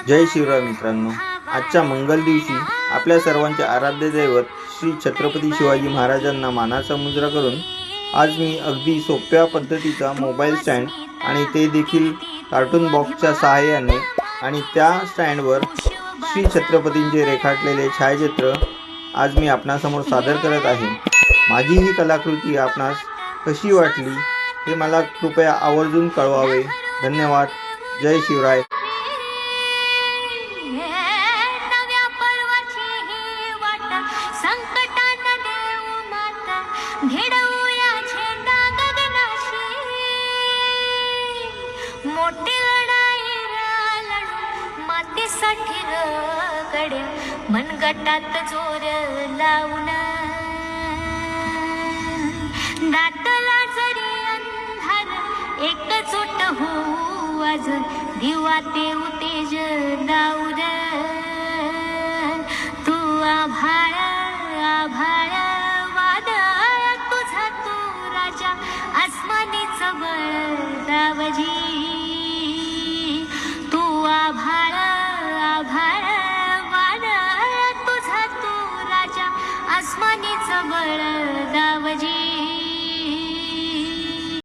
जय शिवराय मित्रांनो, आजच्या मंगल दिवशी आपल्या सर्वांचे आराध्य दैवत श्री छत्रपती शिवाजी महाराजांना मानाचा मुजरा करून आज मी अगदी सोप्या पद्धतीचा मोबाईल स्टँड आणि ते देखील कार्टून बॉक्सच्या सहाय्याने आणि त्या स्टँडवर श्री छत्रपतींचे रेखाटलेले छायाचित्र आज मी आपणासमोर सादर करत आहे। माझी ही कलाकृती आपणास कशी वाटली हे मला कृपया आवर्जून कळवावे। धन्यवाद। जय शिवराय। घेडवूया झेंडा गगनाशी, मोठी लढाई लढू मातीसाठी गड्या, मनगटात जोर लावून दाटला जरी अंधार एकजूट होऊ आज, दिवा ते उतेज लावून तू आभाळ आभाळ आसमानीच बळ दावजी, तू आभाळ आभाळ वाण तुझा तू राजा, आसमानीच बळ दाव